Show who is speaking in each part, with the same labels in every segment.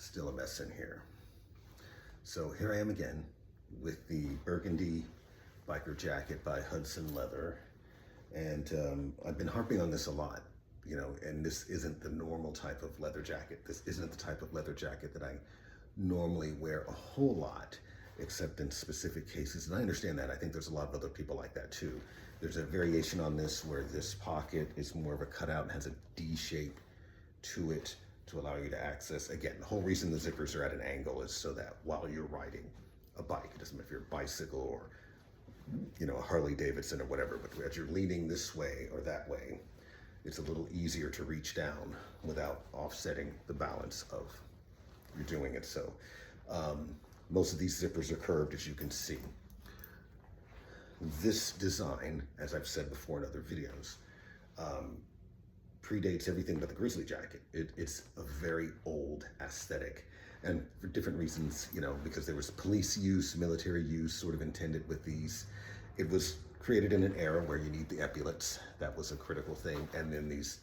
Speaker 1: still a mess in here. So here I am again with the burgundy biker jacket by Hudson Leather. And I've been harping on this a lot, you know, and this isn't the normal type of leather jacket. This isn't the type of leather jacket that I normally wear a whole lot, except in specific cases. And I understand that. I think there's a lot of other people like that too. There's a variation on this where this pocket is more of a cutout and has a D shape to it to allow you to access. Again, the whole reason the zippers are at an angle is so that while you're riding a bike, it doesn't matter if you're a bicycle or, you know, a Harley Davidson or whatever, but as you're leaning this way or that way, it's a little easier to reach down without offsetting the balance of you're doing it. So most of these zippers are curved, as you can see. This design, as I've said before in other videos, predates everything but the Grizzly jacket. It's a very old aesthetic, and for different reasons, you know, because there was police use, military use sort of intended with these. It was created in an era where you need the epaulets. That was a critical thing. And then these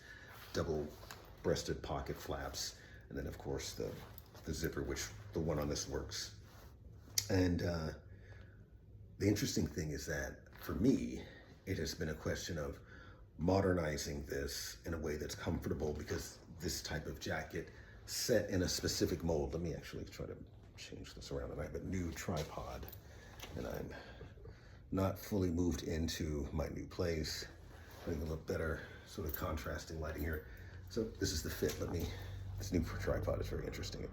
Speaker 1: double-breasted pocket flaps. And then of course the zipper, which the one on this works. And the interesting thing is that for me, it has been a question of modernizing this in a way that's comfortable, because this type of jacket set in a specific mold. Let me actually try to change this around. And I have a new tripod and I'm not fully moved into my new place. I think a little better sort of contrasting lighting here. So this is the fit. This new tripod is very interesting.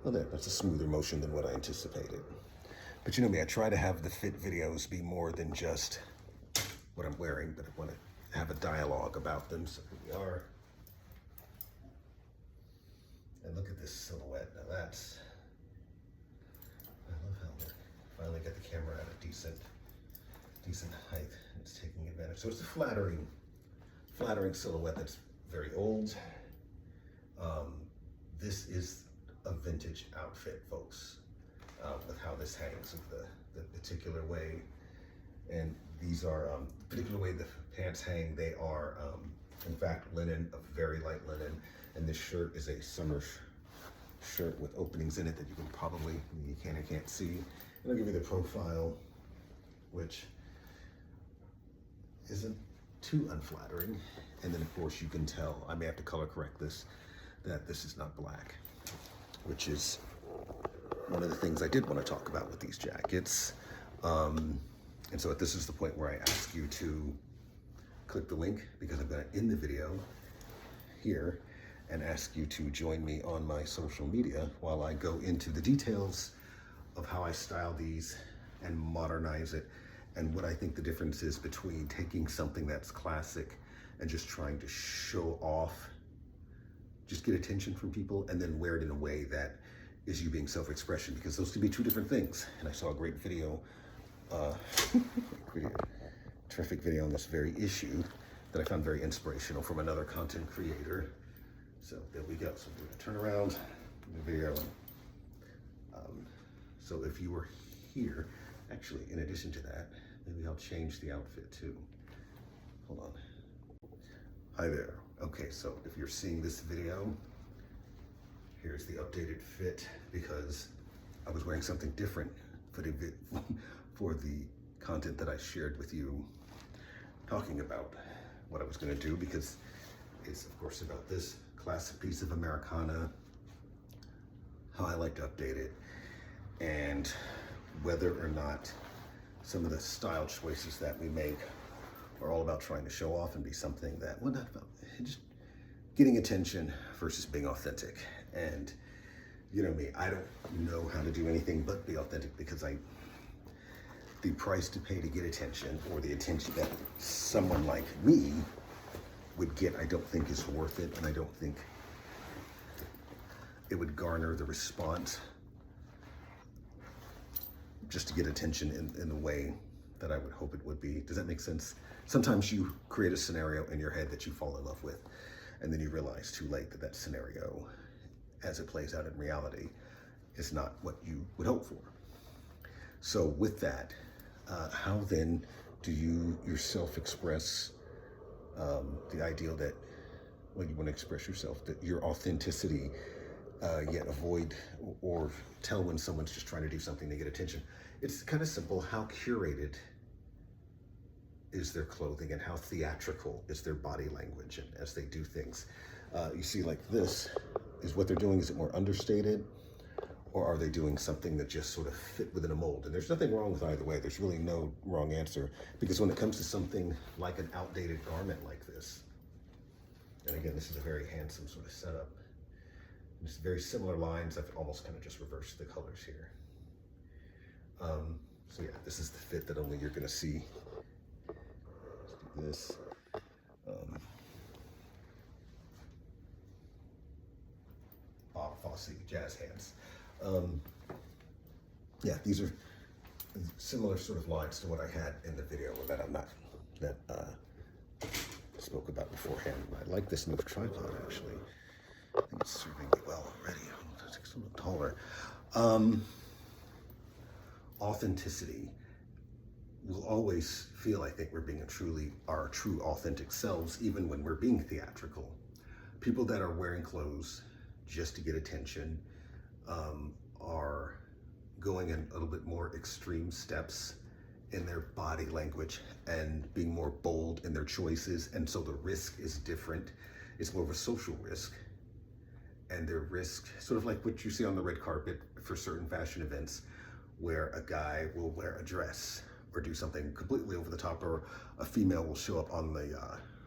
Speaker 1: Oh, that's a smoother motion than what I anticipated. But you know me, I try to have the fit videos be more than just what I'm wearing, but I want to have a dialogue about them. So here we are. And look at this silhouette. Now I love how they finally got the camera at a decent height. It's taking advantage. So it's a flattering silhouette that's very old. This is a vintage outfit, folks, with how this hangs, with the particular way. And these are, the particular way the pants hang, they are, in fact, linen, a very light linen. And this shirt is a summer shirt with openings in it that you can probably, you can't see. And I'll give you the profile, which isn't too unflattering. And then of course you can tell, I may have to color correct this, that this is not black, which is one of the things I did want to talk about with these jackets. And so this is the point where I ask you to click the link, because I'm going to end the video here and ask you to join me on my social media while I go into the details of how I style these and modernize it, and what I think the difference is between taking something that's classic and just trying to show off, just get attention from people, and then wear it in a way that is you being self-expression, because those can be two different things. And I saw a great video, terrific video on this very issue that I found very inspirational from another content creator. So there we go. So we're gonna turn around the video. So if you were here, actually, in addition to that, maybe I'll change the outfit too. Hold on. Hi there. Okay, so if you're seeing this video, here's the updated fit, because I was wearing something different for the content that I shared with you, talking about what I was going to do, because it's of course about this classic piece of Americana, how I like to update it, and whether or not some of the style choices that we make are all about trying to show off and be something that, well, not about, just getting attention versus being authentic. And you know me, I don't know how to do anything but be authentic, because the price to pay to get attention, or the attention that someone like me would get, I don't think is worth it. And I don't think it would garner the response just to get attention in the way that I would hope it would be. Does that make sense? Sometimes you create a scenario in your head that you fall in love with, and then you realize too late that that scenario, as it plays out in reality, is not what you would hope for. So with that, how then do you yourself express the ideal that, when you want to express yourself, that your authenticity yet avoid or tell when someone's just trying to do something to get attention. It's kind of simple. How curated is their clothing and how theatrical is their body language and as they do things? You see, like this is what they're doing. Is it more understated, or are they doing something that just sort of fit within a mold? And there's nothing wrong with either way. There's really no wrong answer, because when it comes to something like an outdated garment like this, and again, this is a very handsome sort of setup. Just very similar lines. I've almost kind of just reversed the colors here. So yeah, this is the fit that only you're going to see. Let's do this. Bob Fosse, jazz hands. Yeah, these are similar sort of lines to what I had in the video that spoke about beforehand. I like this new tripod, actually. I think it's serving me well already. It's a little taller. Authenticity. We'll always feel, I think, we're being our true authentic selves, even when we're being theatrical. People that are wearing clothes just to get attention are going in a little bit more extreme steps in their body language and being more bold in their choices. And so the risk is different. It's more of a social risk. And their risk, sort of like what you see on the red carpet for certain fashion events, where a guy will wear a dress or do something completely over the top, or a female will show up on the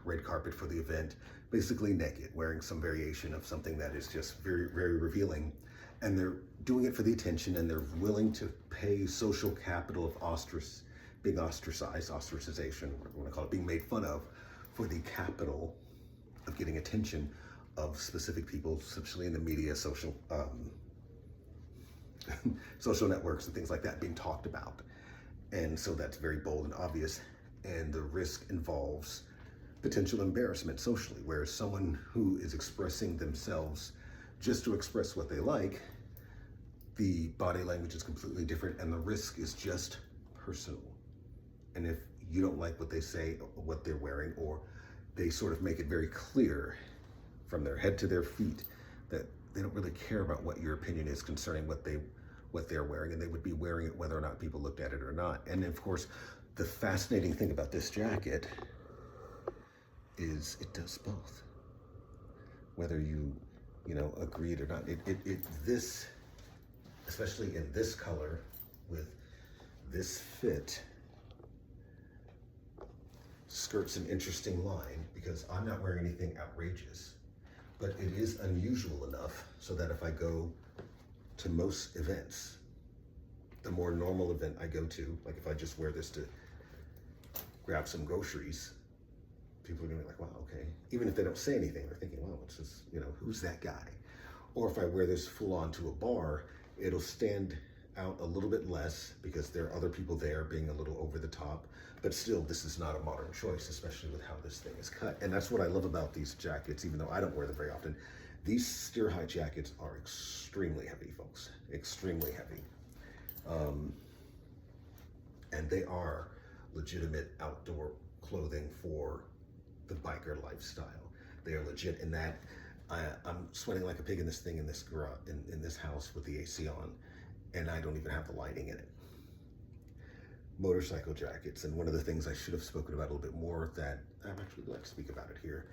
Speaker 1: red carpet for the event, basically naked, wearing some variation of something that is just very, very revealing. And they're doing it for the attention, and they're willing to pay social capital of being ostracized, ostracization, what we want to call it, being made fun of, for the capital of getting attention of specific people, especially in the media, social networks and things like that, being talked about. And so that's very bold and obvious. And the risk involves potential embarrassment socially, whereas someone who is expressing themselves just to express what they like, the body language is completely different, and the risk is just personal. And if you don't like what they say, what they're wearing, or they sort of make it very clear from their head to their feet that they don't really care about what your opinion is concerning what they're wearing, and they would be wearing it whether or not people looked at it or not. And of course, the fascinating thing about this jacket is it does both. Whether you agree it or not, this, especially in this color with this fit, skirts an interesting line, because I'm not wearing anything outrageous, but it is unusual enough so that if I go to most events, the more normal event I go to, like if I just wear this to grab some groceries, people are gonna be like, wow, okay. Even if they don't say anything, they're thinking, wow, it's just, who's that guy? Or if I wear this full on to a bar, it'll stand out a little bit less because there are other people there being a little over the top. But still, this is not a modern choice, especially with how this thing is cut. And that's what I love about these jackets, even though I don't wear them very often. These steer height jackets are extremely heavy, folks, extremely heavy. And they are legitimate outdoor clothing for the biker lifestyle. They are legit in that I'm sweating like a pig in this thing in this garage, in this house with the AC on, and I don't even have the lighting in it. Motorcycle jackets, and one of the things I should have spoken about a little bit more that I'd actually like to speak about it here.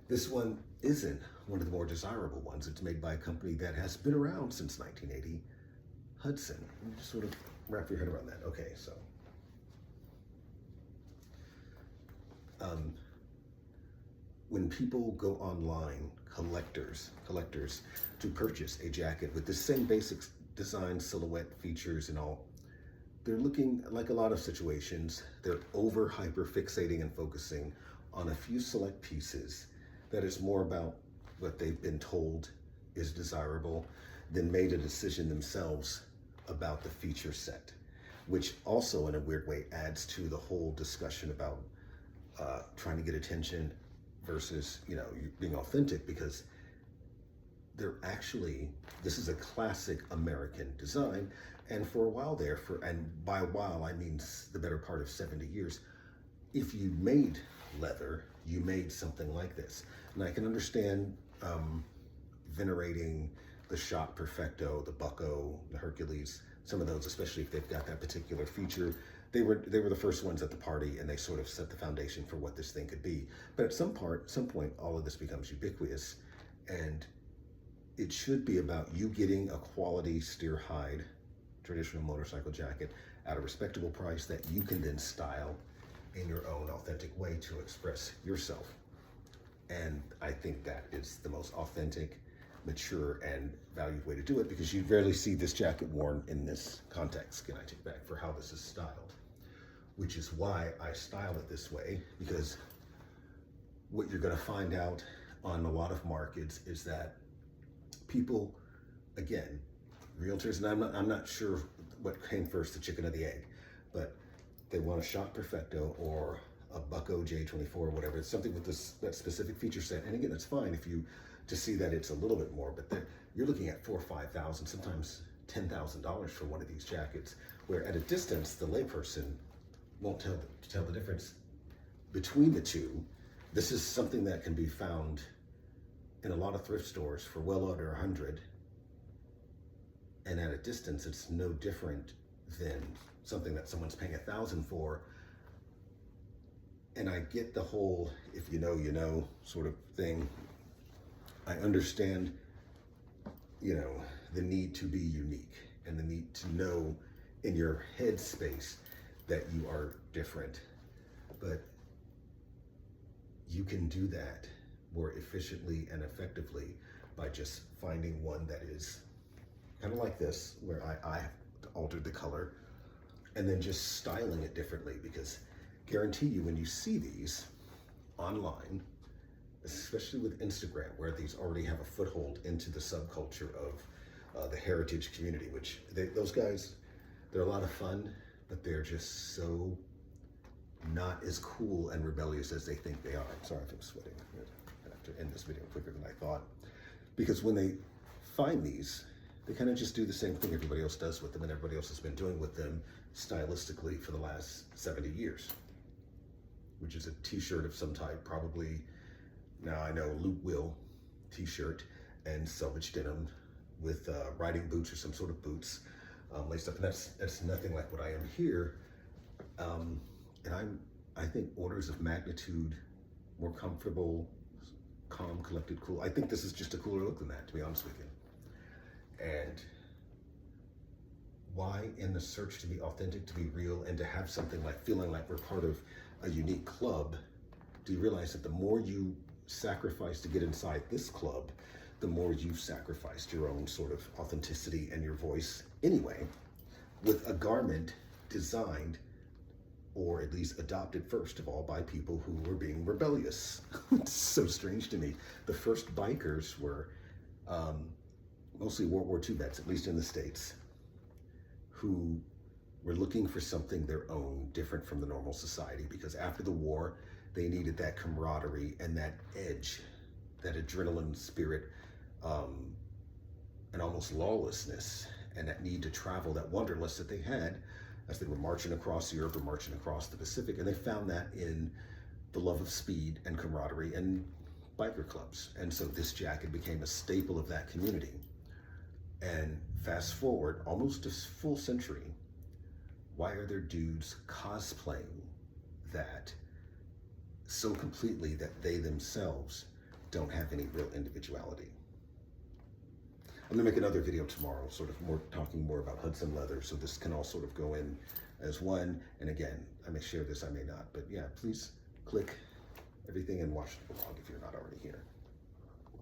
Speaker 1: This one isn't one of the more desirable ones. It's made by a company that has been around since 1980, Hudson. Let me just sort of wrap your head around that. Okay, so when people go online, collectors, to purchase a jacket with the same basic design, silhouette, features, and all, they're looking, like a lot of situations, they're over hyper fixating and focusing on a few select pieces that is more about what they've been told is desirable than made a decision themselves about the feature set, which also in a weird way adds to the whole discussion about trying to get attention versus being authentic, because they're actually, this is a classic American design, and for a while there, and by a while I mean the better part of 70 years, if you made leather, you made something like this. And I can understand venerating the Shot Perfecto, the Bucko, the Hercules, some of those, especially if they've got that particular feature, they were the first ones at the party, and they sort of set the foundation for what this thing could be. But at some point, all of this becomes ubiquitous, and it should be about you getting a quality steer hide traditional motorcycle jacket at a respectable price that you can then style in your own authentic way to express yourself. And I think that is the most authentic, mature, and valued way to do it, because you rarely see this jacket worn in this context, can I take back, for how this is styled. Which is why I style it this way, because what you're gonna find out on a lot of markets is that people, again, realtors, and I'm not sure what came first, the chicken or the egg, but they want a Shot Perfecto or a Bucko J24 or whatever. It's something with that specific feature set. And again, it's fine if you just see that it's a little bit more, but you're looking at $4,000 or $5,000, sometimes $10,000 for one of these jackets, where at a distance, the layperson won't tell the difference between the two. This is something that can be found in a lot of thrift stores for well under 100. And at a distance, it's no different than something that someone's paying 1,000 for. And I get the whole, if you know, you know, sort of thing. I understand, you know, the need to be unique and the need to know in your head space that you are different. But you can do that more efficiently and effectively by just finding one that is kind of like this, where I altered the color, and then just styling it differently, because guarantee you when you see these online, especially with Instagram, where these already have a foothold into the subculture of the heritage community, which those guys, they're a lot of fun, but they're just so not as cool and rebellious as they think they are. I'm sorry if I'm sweating. I have to end this video quicker than I thought. Because when they find these, they kind of just do the same thing everybody else does with them, and everybody else has been doing with them stylistically for the last 70 years, which is a t-shirt of some type, probably, now I know, Loop Will t-shirt and selvage denim with riding boots or some sort of boots laced up, and that's nothing like what I am here. And I think orders of magnitude more comfortable, calm, collected, cool. I think this is just a cooler look than that, to be honest with you. And why, in the search to be authentic, to be real, and to have something like feeling like we're part of a unique club, do you realize that the more you sacrifice to get inside this club, the more you've sacrificed your own sort of authenticity and your voice anyway, with a garment designed, or at least adopted first of all, by people who were being rebellious. It's so strange to me. The first bikers were mostly World War II vets, at least in the States, who were looking for something their own, different from the normal society, because after the war, they needed that camaraderie and that edge, that adrenaline spirit, and almost lawlessness, and that need to travel, that wanderlust that they had as they were marching across Europe or marching across the Pacific. And they found that in the love of speed and camaraderie and biker clubs. And so this jacket became a staple of that community. And fast forward almost a full century, why are there dudes cosplaying that so completely that they themselves don't have any real individuality? I'm gonna make another video tomorrow, sort of talking more about Hudson leather, so this can all sort of go in as one. And again, I may share this, I may not, but yeah, please click everything and watch the vlog if you're not already here.